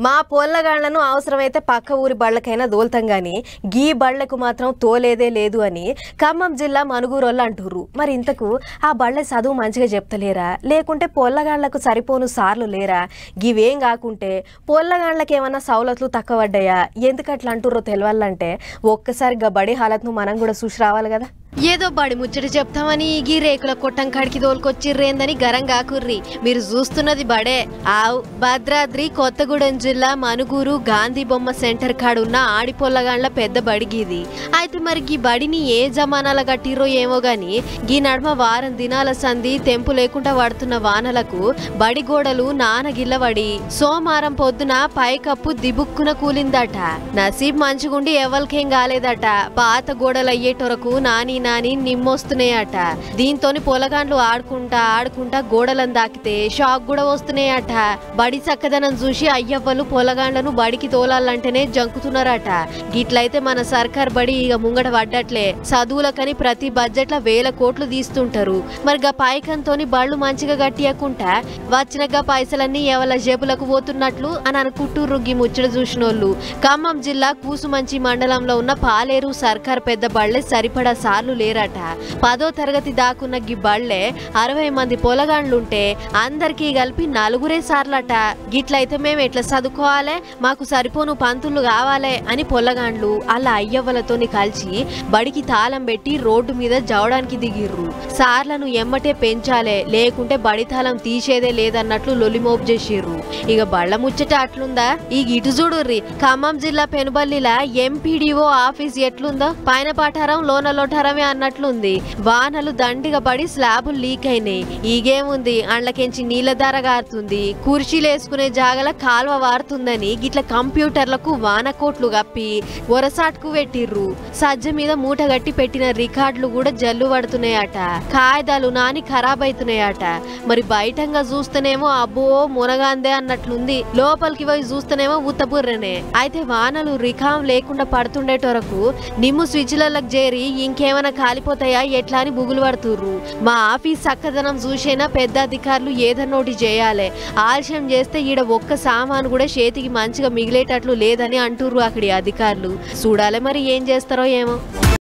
మా పొల్లగాళ్లను అవసరమైతే పక్క ఊరి బళ్ళకైనా దోల్తాం గాని గీ బళ్లకు మాత్రం తోలేదే లేదు అని ఖమ్మం జిల్లా మనుగూరోళ్ళు అంటుర్రు. మరి ఇంతకు ఆ బళ్ళ చదువు మంచిగా చెప్తలేరా, లేకుంటే పొల్లగాళ్లకు సరిపోను సార్లు లేరా? గివేం కాకుంటే పొల్లగాళ్లకు ఏమన్నా సౌలతులు తక్కువ పడ్డాయా? ఎందుకట్లా అంటుర్రో తెలవాలంటే ఒక్కసారి గా బడి హాలత్ను మనం కూడా చూసి రావాలి కదా. ఏదో బడి ముచ్చట చెప్తామని గీ రేకుల కొట్టం కాడికి తోలుకొచ్చిర్రేందని గరం కాకుర్రి. మీరు చూస్తున్నది బడే ఆవు భద్రాద్రి కొత్తగూడెం జిల్లా మనుగూరు గాంధీ బొమ్మ సెంటర్ కాడున్న ఆడిపొల్లగాండ్ల పెద్ద బడిగిది. అయితే మరి గీ బడిని ఏ జమానాల కట్టిర్రో ఏమో గాని గీ నడుమ వారం దినాల సంధి తెంపు లేకుండా పడుతున్న వానలకు బడి గోడలు నానగిల్లబడి సోమవారం పొద్దున పైకప్పు దిబుక్కున కూలిందట. నసీబ్ మంచిగుండి ఎవరికేం కాలేదట. పాత గోడలు అయ్యేటొరకు నాని నిమ్మొస్తున్నాయట. దీంతోని పొలగాండ్లు ఆడుకుంటా గోడలను దాకితే షాక్ కూడా వస్తున్నాయట. బడి చక్కదనం చూసి అయ్యవ్వలు పొలగాండ్లను బడికి తోలాలంటేనే జంకుతున్నారట. గిట్లయితే మన సర్కార్ బడి ఇక ముంగట పడ్డట్లే. చదువులకని ప్రతి బడ్జెట్ల 1000 కోట్లు తీస్తుంటారు. మరి గా పైకంతోని బళ్ళు మంచిగా గట్టియకుంటా వచ్చిన గా పైసలన్నీ ఎవల జేబులకు పోతున్నట్లు అని అనుకుంటుర్రు గీ ముచ్చట చూసినోళ్ళు. ఖమ్మం జిల్లా కూసుమంచి మండలంలో ఉన్న పాలేరు సర్కార్ పెద్ద బళ్ళే సరిపడా సార్లు లేరట. 10వ తరగతి దాకున్న గి బళ్ళే 60 మంది పొలగాండ్లుంటే అందరికీ కలిపి 4 సార్లట. గిట్లయితే మేము ఎట్లా చదువుకోవాలే, మాకు సరిపోను పంతులు కావాలే అని పొలగాండ్లు అలా అయ్యవ్వలతోని కలిసి బడికి తాళం పెట్టి రోడ్డు మీద జవడానికి దిగిర్రు. సార్లను ఎమ్మటే పెంచాలే, లేకుంటే బడి తాళం తీసేదే లేదన్నట్లు లొలిమోపు చేసిర్రు. ఇక బళ్ళ ముచ్చట అట్లుందా? ఈ ఇటు చూడుర్రి. ఖమ్మం జిల్లా పెనుబల్లిలా ఎంపీడీఓ ఆఫీస్ ఎట్లుందో పైన పఠారం లోన లోఠారమే అన్నట్లుంది. వానలు దండిగా పడి స్లాబులు లీక్ అయినాయి. ఈగేముంది, అండ్లకెంచి నీళ్ల ధార గారుతుంది. కుర్చీలు వేసుకునే జాగల కాల్వ వారుతుందని గిట్ల కంప్యూటర్లకు వానకోట్లు కప్పి ఒరసాటుకు పెట్టిర్రు. సజ్జ మీద మూట గట్టి పెట్టిన రికార్డులు కూడా జల్లు పడుతున్నాయట. కాయిదాలు నాని ఖరాబ్ అవుతున్నాయట. మరి బయటంగా చూస్తేనేమో అబ్బో మునగాందే అన్నట్లుంది. లోపలికి పోయి చూస్తేనేమో ఉత్తబుర్రనే. అయితే వానలు రికాం లేకుండా పడుతుండేటోరకు నిమ్ము స్విచ్లకు చేరి ఇంకేమైనా కాలిపోతాయా ఎట్లా అని బుగులు పడుతుర్రు. మా ఆఫీస్ చక్కదనం చూసైనా పెద్ద అధికారులు ఏదన్నోటి చేయాలి. ఆలస్యం చేస్తే ఈడ ఒక్క సామాను కూడా చేతికి మంచిగా మిగిలేటట్లు లేదని అంటుర్రు అక్కడి అధికారులు. చూడాలి మరి ఏం చేస్తారో ఏమో.